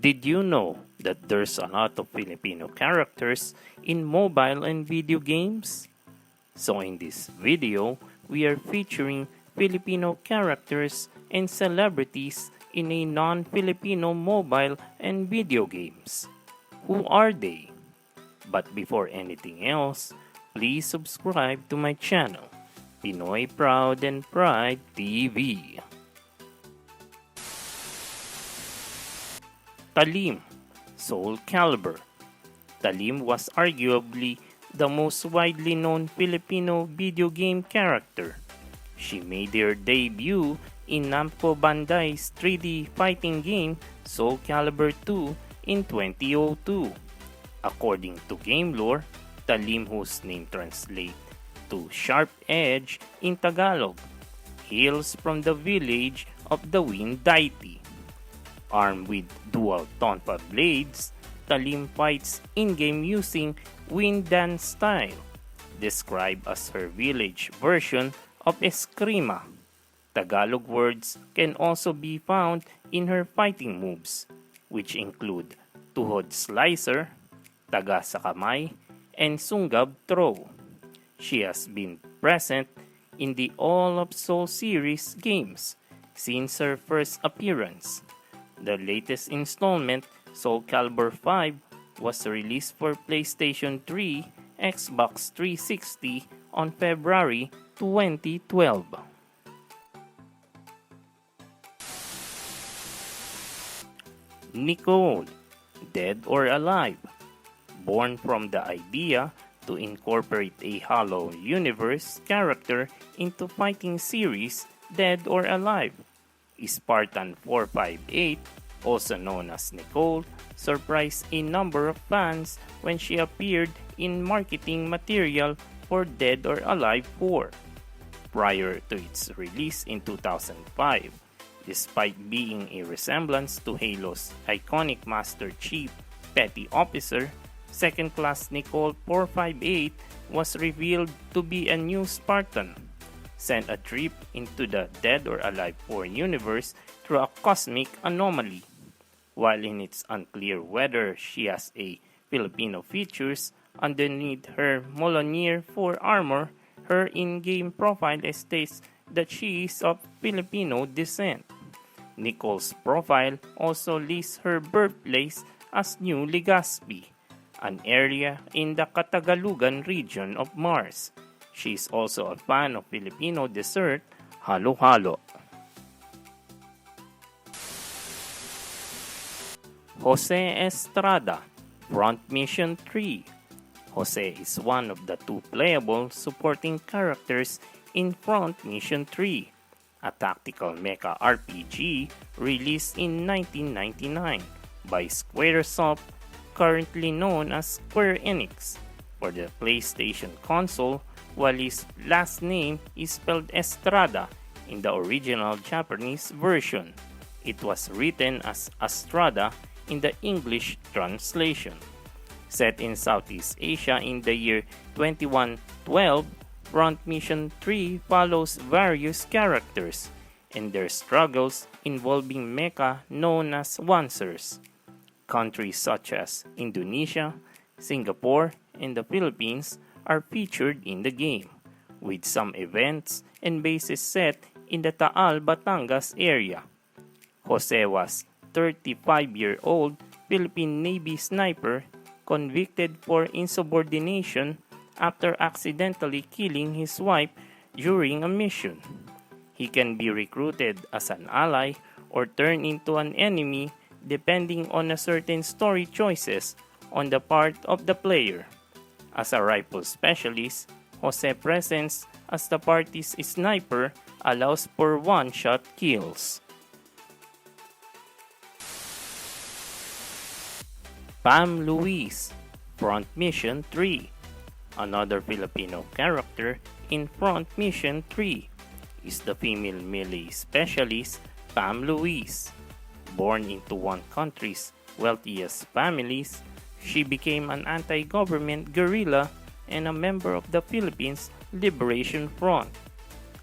Did you know that there's a lot of Filipino characters in mobile and video games? So in this video, we are featuring Filipino characters and celebrities in a non-Filipino mobile and video games. Who are they? But before anything else, please subscribe to my channel, Pinoy Proud and Pride TV. Talim, Soul Calibur. Talim was arguably the most widely known Filipino video game character. She made her debut in Namco Bandai's 3D fighting game Soul Calibur 2 in 2002. According to game lore, Talim, whose name translates to Sharp Edge in Tagalog, hails from the village of the Wind Deity. Armed with dual tonfa blades, Talim fights in-game using wind dance style, described as her village version of Eskrima. Tagalog words can also be found in her fighting moves, which include tuhod slicer, taga sa kamay, and sunggab throw. She has been present in the All of Soul series games since her first appearance. The latest installment, Soul Calibur 5, was released for PlayStation 3, Xbox 360 on February 2012. Nicole, Dead or Alive. Born from the idea to incorporate a Hollow Universe character into fighting series Dead or Alive, Spartan 458, also known as Nicole, surprised a number of fans when she appeared in marketing material for Dead or Alive 4. Prior to its release in 2005, despite being a resemblance to Halo's iconic Master Chief Petty Officer, second-class Nicole 458 was revealed to be a new Spartan, sent a trip into the Dead or Alive 4 universe through a cosmic anomaly. While it's unclear whether she has a Filipino features underneath her Molonier 4 armor, her in-game profile states that she is of Filipino descent. Nicole's profile also lists her birthplace as New Legazpi, an area in the Katagalugan region of Mars. She is also a fan of Filipino dessert, halo-halo. Jose Estrada, Front Mission 3. Jose is one of the two playable supporting characters in Front Mission 3, a tactical mecha RPG released in 1999 by Squaresoft, currently known as Square Enix, for the PlayStation console, while his last name is spelled Estrada in the original Japanese version. It was written as Estrada in the English translation. Set in Southeast Asia in the year 2112, Front Mission 3 follows various characters and their struggles involving mecha known as Wancers. Countries such as Indonesia, Singapore, and the Philippines are featured in the game, with some events and bases set in the Taal, Batangas area. Jose was 35-year-old Philippine Navy sniper convicted for insubordination after accidentally killing his wife during a mission. He can be recruited as an ally or turned into an enemy depending on a certain story choices on the part of the player. As a rifle specialist, Jose's presence as the party's sniper allows for one-shot kills. Pam Luis, Front Mission 3. Another Filipino character in Front Mission 3 is the female melee specialist Pam Luis. Born into one country's wealthiest families, she became an anti-government guerrilla and a member of the Philippines Liberation Front.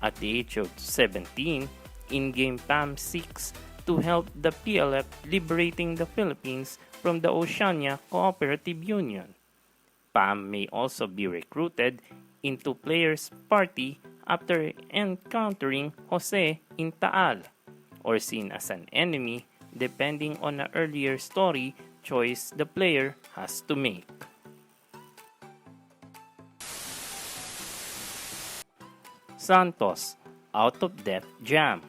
At the age of 17, in-game Pam seeks to to help the PLF liberating the Philippines from the Oceania Cooperative Union. Pam may also be recruited into players' party after encountering Jose in Taal, or seen as an enemy depending on an earlier story choice the player has to make. Santos, Out of Depth Jam,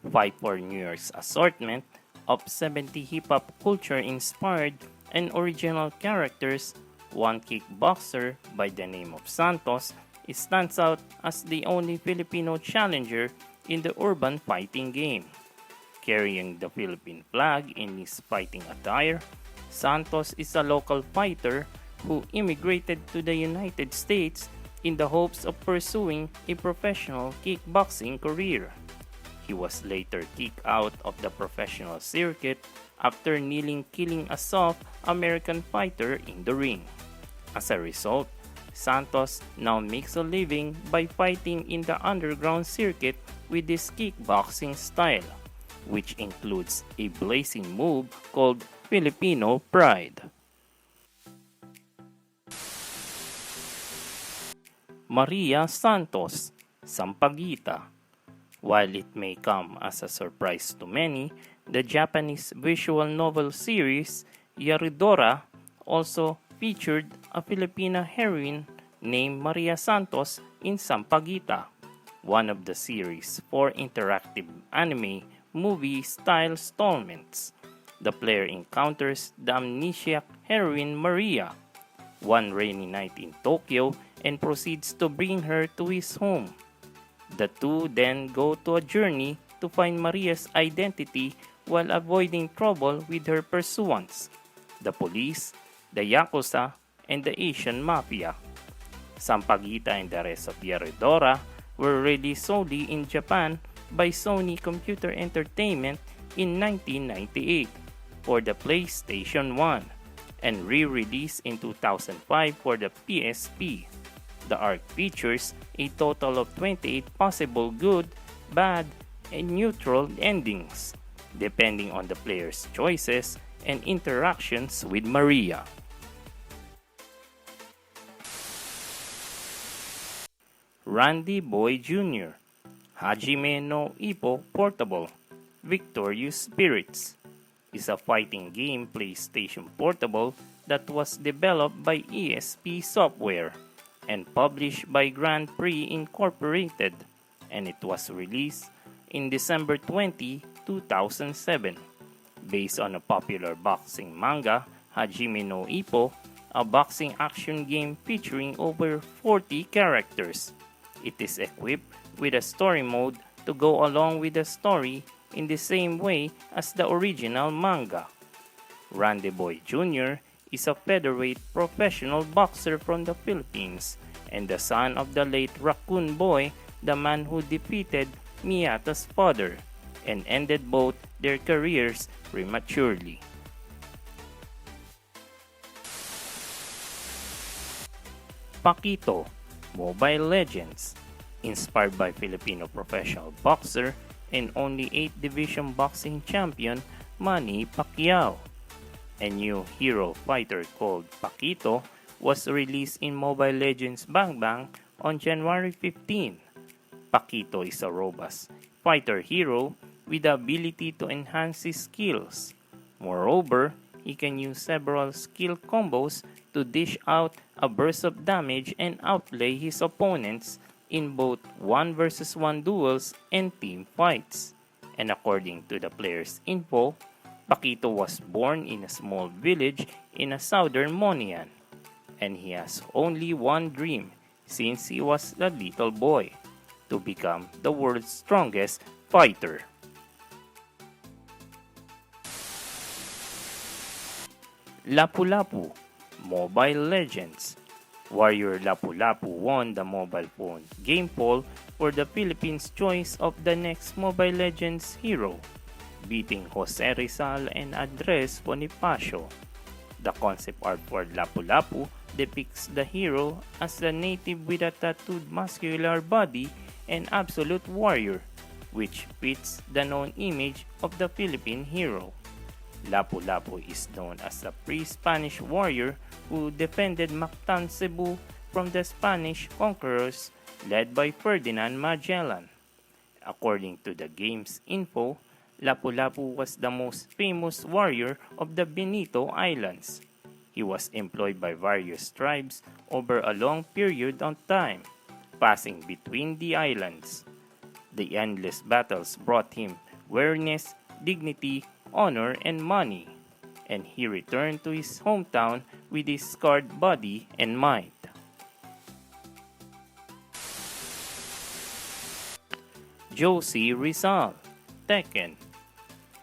5-4 New York's assortment of 70 hip-hop culture-inspired and original characters. One kickboxer by the name of Santos stands out as the only Filipino challenger in the urban fighting game. Carrying the Philippine flag in his fighting attire, Santos is a local fighter who immigrated to the United States in the hopes of pursuing a professional kickboxing career. He was later kicked out of the professional circuit after nearly killing a South American fighter in the ring. As a result, Santos now makes a living by fighting in the underground circuit with his kickboxing style, which includes a blazing move called Filipino Pride. Maria Santos, Sampagita. While it may come as a surprise to many, the Japanese visual novel series Yaridora also featured a Filipina heroine named Maria Santos in Sampagita, one of the series' 4 interactive anime movie-style installments. The player encounters the amnesiac heroine Maria one rainy night in Tokyo and proceeds to bring her to his home. The two then go to a journey to find Maria's identity while avoiding trouble with her pursuants, the police, the Yakuza, and the Asian Mafia. Sampagita and the rest of Yaridora were released solely in Japan by Sony Computer Entertainment in 1998 for the PlayStation 1 and re-released in 2005 for the PSP. The arc features a total of 28 possible good, bad, and neutral endings, depending on the player's choices and interactions with Maria. Randy Boy Jr., Hajime no Ippo Portable, Victorious Spirits, is a fighting game PlayStation Portable that was developed by ESP Software and published by Grand Prix Incorporated, and it was released in December 20, 2007. Based on a popular boxing manga, Hajime no Ippo, a boxing action game featuring over 40 characters. It is equipped with a story mode to go along with the story in the same way as the original manga. Randy Boy Jr. is a featherweight professional boxer from the Philippines and the son of the late Raccoon Boy, the man who defeated Miyata's father and ended both their careers prematurely. Paquito, Mobile Legends, inspired by Filipino professional boxer and only 8th Division boxing champion Manny Pacquiao. A new hero fighter called Paquito was released in Mobile Legends Bang Bang on January 15. Paquito is a robust fighter hero with the ability to enhance his skills. Moreover, he can use several skill combos to dish out a burst of damage and outplay his opponents in both 1 versus 1 duels and team fights. And according to the player's info, Paquito was born in a small village in a southern Monian, and he has only one dream since he was a little boy: to become the world's strongest fighter. Lapulapu, Mobile Legends. Warrior Lapulapu won the mobile phone game poll for the Philippines' choice of the next Mobile Legends hero, beating Jose Rizal and Andres Bonifacio. The concept art for Lapulapu depicts the hero as a native with a tattooed muscular body and absolute warrior, which fits the known image of the Philippine hero. Lapulapu is known as a pre-Spanish warrior who defended Mactan, Cebu from the Spanish conquerors led by Ferdinand Magellan. According to the game's info, Lapulapu was the most famous warrior of the Benito Islands. He was employed by various tribes over a long period of time, passing between the islands. The endless battles brought him weariness, dignity, honor, and money, and he returned to his hometown with his scarred body and mind. Josie Rizal, Tekken.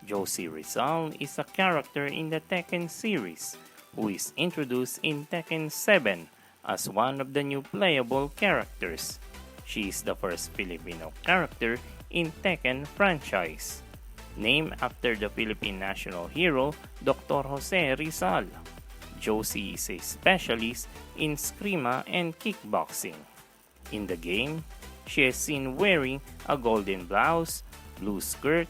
Josie Rizal is a character in the Tekken series who is introduced in Tekken 7 as one of the new playable characters. She is the first Filipino character in Tekken franchise, named after the Philippine national hero Dr. Jose Rizal. Josie is a specialist in Eskrima and kickboxing. In the game, she is seen wearing a golden blouse, blue skirt,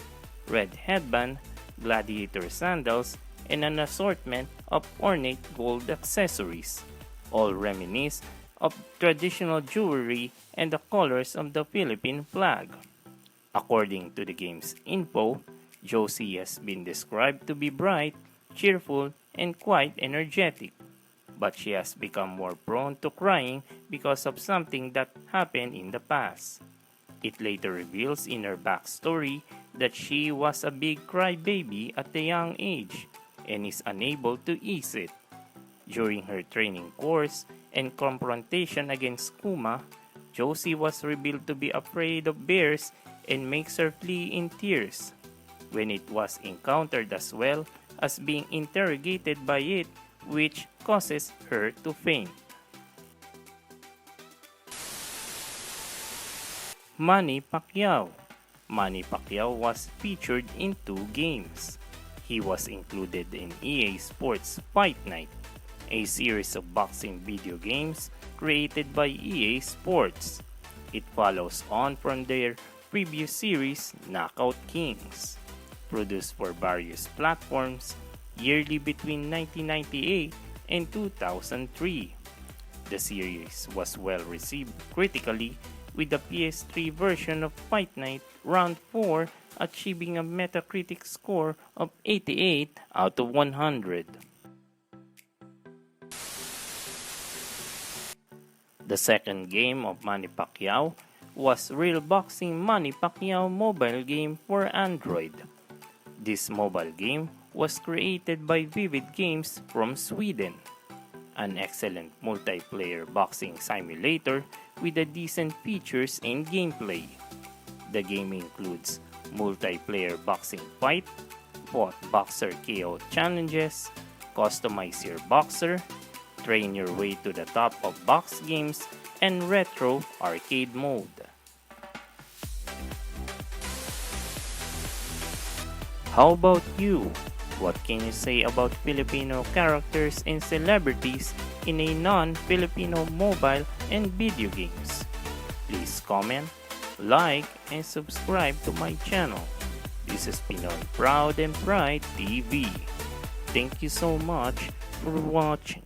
red headband, gladiator sandals, and an assortment of ornate gold accessories, all reminisce of traditional jewelry and the colors of the Philippine flag. According to the game's info, Josie has been described to be bright, cheerful, and quite energetic, but she has become more prone to crying because of something that happened in the past. It later reveals in her backstory that she was a big crybaby at a young age and is unable to ease it. During her training course and confrontation against Kuma, Josie was revealed to be afraid of bears and makes her flee in tears. When it was encountered as well as being interrogated by it, which causes her to faint. Manny Pacquiao. Manny Pacquiao was featured in 2 games. He was included in EA Sports Fight Night, a series of boxing video games created by EA Sports. It follows on from their previous series, Knockout Kings, produced for various platforms yearly between 1998 and 2003. The series was well received critically, with the PS3 version of Fight Night Round 4 achieving a Metacritic score of 88 out of 100. The second game of Manny Pacquiao was Real Boxing Manny Pacquiao mobile game for Android. This mobile game was created by Vivid Games from Sweden, an excellent multiplayer boxing simulator with a decent features and gameplay. The game includes multiplayer boxing fight, both boxer KO challenges, customize your boxer, train your way to the top of box games, and retro arcade mode. How about you? What can you say about Filipino characters and celebrities in a non-Filipino mobile and video games? Please comment, like, and subscribe to my channel. This is Pinoy Proud and Pride TV. Thank you so much for watching.